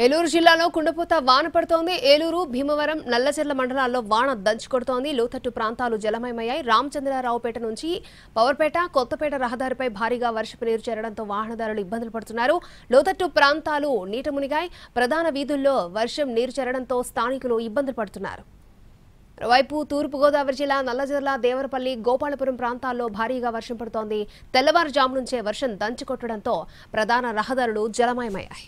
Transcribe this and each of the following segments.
ఏలూరు జిల్లాలో కుండపోత వాన పడుతోంది. ఏలూరు, భీమవరం, నల్లచెర్ల మండలాల్లో వాన దంచుకొడుతోంది. లోతట్టు ప్రాంతాలు జలమయమయ్యాయి. రామచంద్రరావుపేట నుంచి పవర్పేట, కొత్తపేట రహదారిపై భారీగా వర్షపు నీరు చేరడంతో వాహనదారులు ఇబ్బందులు పడుతున్నారు. లోతట్టు ప్రాంతాలు నీట మునిగాయి. ప్రధాన వీధుల్లో వర్షం నీరు చేరడంతో స్థానికులు ఇబ్బందులు పడుతున్నారు. మరోవైపు తూర్పుగోదావరి జిల్లా నల్లజర్ల, దేవరపల్లి, గోపాలపురం ప్రాంతాల్లో భారీగా వర్షం పడుతోంది. తెల్లవారుజాము నుంచే వర్షం దంచుకొట్టడంతో ప్రధాన రహదారులు జలమయమయ్యాయి.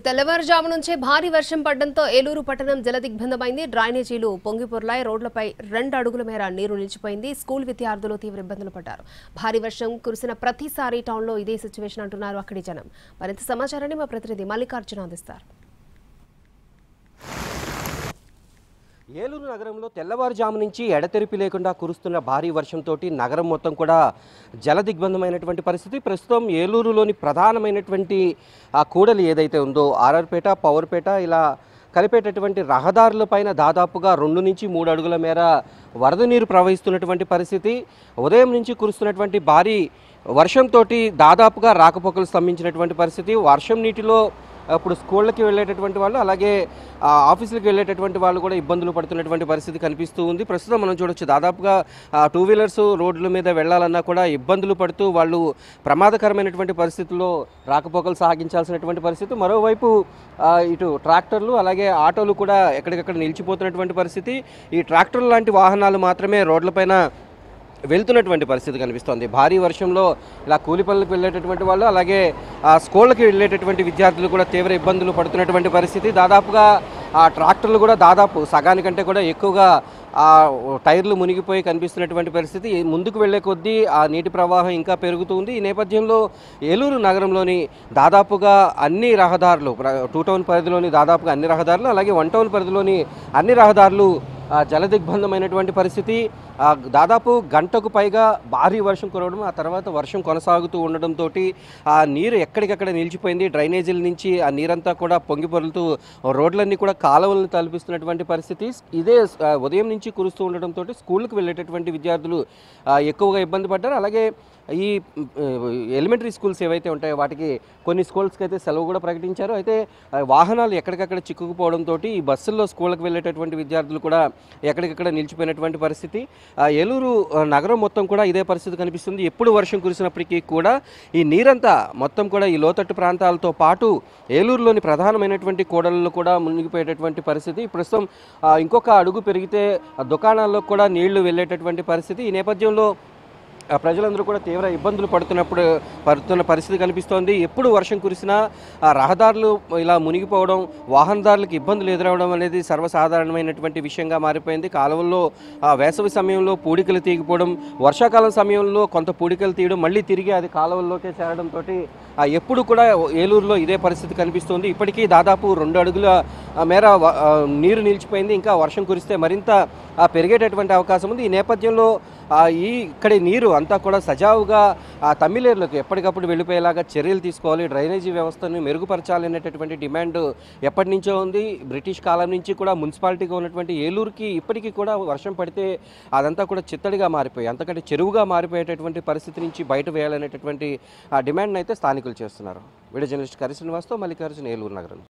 తెల్లవారుజాము నుంచే భారీ వర్షం పడడంతో ఏలూరు పట్టణం జలదిగ్బంధమైంది. డ్రైనేజీలు పొంగిపొర్లాయి. రోడ్లపై 2 అడుగుల మేర నీరు నిలిచిపోయింది. స్కూల్ విద్యార్థులు తీవ్ర ఇబ్బందులు పడ్డారు. భారీ వర్షం కురిసిన ప్రతిసారి టౌన్లో ఇదే సిచ్యువేషన్ అంటున్నారు అక్కడి జనం. మరింత సమాచారాన్ని మా ప్రతినిధి మల్లికార్జున అందిస్తారు. ఏలూరు నగరంలో తెల్లవారుజాము నుంచి ఎడతెరిపి లేకుండా కురుస్తున్న భారీ వర్షంతో నగరం మొత్తం కూడా జలదిగ్బంధమైనటువంటి పరిస్థితి. ప్రస్తుతం ఏలూరులోని ప్రధానమైనటువంటి ఆ కూడలి ఏదైతే ఉందో ఆర్ఆర్పేట, పవర్పేట ఇలా కలిపేటటువంటి రహదారులపైన దాదాపుగా 2 నుంచి 3 అడుగుల మేర వరద నీరు ప్రవహిస్తున్నటువంటి పరిస్థితి. ఉదయం నుంచి కురుస్తున్నటువంటి భారీ వర్షంతో దాదాపుగా రాకపోకలు స్తంభించినటువంటి పరిస్థితి. వర్షం నీటిలో ఇప్పుడు స్కూళ్ళకి వెళ్ళేటటువంటి వాళ్ళు, అలాగే ఆఫీసులకు వెళ్ళేటటువంటి వాళ్ళు కూడా ఇబ్బందులు పడుతున్నటువంటి పరిస్థితి కనిపిస్తూ ఉంది. ప్రస్తుతం మనం చూడొచ్చు, దాదాపుగా 2 వీలర్స్ రోడ్ల మీద వెళ్ళాలన్నా కూడా ఇబ్బందులు పడుతూ వాళ్ళు ప్రమాదకరమైనటువంటి పరిస్థితుల్లో రాకపోకలు సాగించాల్సినటువంటి పరిస్థితి. మరోవైపు ఇటు ట్రాక్టర్లు అలాగే ఆటోలు కూడా ఎక్కడికక్కడ నిలిచిపోతున్నటువంటి పరిస్థితి. ఈ ట్రాక్టర్లు లాంటి వాహనాలు మాత్రమే రోడ్లపైన వెళ్తున్నటువంటి పరిస్థితి కనిపిస్తోంది. భారీ వర్షంలో ఇలా కూలి పనులకు వెళ్ళేటటువంటి వాళ్ళు, అలాగే స్కూళ్ళకి వెళ్ళేటటువంటి విద్యార్థులు కూడా తీవ్ర ఇబ్బందులు పడుతున్నటువంటి పరిస్థితి. దాదాపుగా ఆ ట్రాక్టర్లు కూడా దాదాపు సగానికంటే కూడా ఎక్కువగా టైర్లు మునిగిపోయి కనిపిస్తున్నటువంటి పరిస్థితి. ముందుకు వెళ్లే కొద్దీ ఆ నీటి ప్రవాహం ఇంకా పెరుగుతూ ఉంది. ఈ నేపథ్యంలో ఏలూరు నగరంలోని దాదాపుగా అన్ని రహదారులు, 2 టౌన్ పరిధిలోని దాదాపుగా అన్ని రహదారులు, అలాగే 1 టౌన్ పరిధిలోని అన్ని రహదారులు జలదిగ్బంధమైనటువంటి పరిస్థితి. దాదాపు గంటకు పైగా భారీ వర్షం కురవడం, ఆ తర్వాత వర్షం కొనసాగుతూ ఉండడంతో ఆ నీరు ఎక్కడికక్కడ నిలిచిపోయింది. డ్రైనేజీల నుంచి ఆ నీరంతా కూడా పొంగి పొరులుతూ రోడ్లన్నీ కూడా కాలువలను తలపిస్తున్నటువంటి పరిస్థితి. ఇదే ఉదయం నుంచి కురుస్తూ ఉండడంతో స్కూళ్ళకి వెళ్ళేటటువంటి విద్యార్థులు ఎక్కువగా ఇబ్బంది పడ్డారు. అలాగే ఈ ఎలిమెంటరీ స్కూల్స్ ఏవైతే ఉంటాయో వాటికి కొన్ని స్కూల్స్కి అయితే సెలవు కూడా ప్రకటించారు. అయితే వాహనాలు ఎక్కడికక్కడ చిక్కుకుపోవడంతో ఈ బస్సుల్లో స్కూళ్ళకి వెళ్ళేటటువంటి విద్యార్థులు కూడా ఎక్కడికక్కడ నిలిచిపోయినటువంటి పరిస్థితి. ఏలూరు నగరం మొత్తం కూడా ఇదే పరిస్థితి కనిపిస్తుంది. ఎప్పుడు వర్షం కురిసినప్పటికీ కూడా ఈ నీరంతా మొత్తం కూడా ఈ లోతట్టు ప్రాంతాలతో పాటు ఏలూరులోని ప్రధానమైనటువంటి కూడళ్లలో కూడా మునిగిపోయేటటువంటి పరిస్థితి. ప్రస్తుతం ఇంకొక అడుగు పెరిగితే దుకాణాల్లో కూడా నీళ్లు వెళ్ళేటటువంటి పరిస్థితి. ఈ నేపథ్యంలో ప్రజలందరూ కూడా తీవ్ర ఇబ్బందులు పడుతున్న పరిస్థితి కనిపిస్తోంది. ఎప్పుడు వర్షం కురిసినా రహదారులు ఇలా మునిగిపోవడం, వాహనదారులకు ఇబ్బందులు ఎదురవడం అనేది సర్వసాధారణమైనటువంటి విషయంగా మారిపోయింది. కాలువల్లో వేసవి సమయంలో పూడికలు తీగిపోవడం, వర్షాకాలం సమయంలో కొంత పూడికలు తీయడం, మళ్ళీ తిరిగి అది కాలువల్లోకే చేరడంతో ఎప్పుడు కూడా ఏలూరులో ఇదే పరిస్థితి కనిపిస్తుంది. ఇప్పటికీ దాదాపు 2 అడుగుల మేర నీరు నిలిచిపోయింది. ఇంకా వర్షం కురిస్తే మరింత పెరిగేటటువంటి అవకాశం ఉంది. ఈ నేపథ్యంలో ఇక్కడి నీరు అంతా కూడా సజావుగా తమ్మిలేరులకు ఎప్పటికప్పుడు వెళ్ళిపోయేలాగా చర్యలు తీసుకోవాలి, డ్రైనేజీ వ్యవస్థను మెరుగుపరచాలి అనేటటువంటి డిమాండ్ ఎప్పటి నుంచో ఉంది. బ్రిటిష్ కాలం నుంచి కూడా మున్సిపాలిటీగా ఉన్నటువంటి ఏలూరుకి ఇప్పటికీ కూడా వర్షం పడితే అదంతా కూడా చిత్తడిగా మారిపోయి, అంతకంటే చెరువుగా మారిపోయేటటువంటి పరిస్థితి నుంచి బయట వేయాలనేటటువంటి డిమాండ్ని అయితే స్థానికులు చేస్తున్నారు. వీడియో జర్నలిస్ట్ కరి శ్రీనివాస్తో మల్లికార్జున, ఏలూరు నగరం.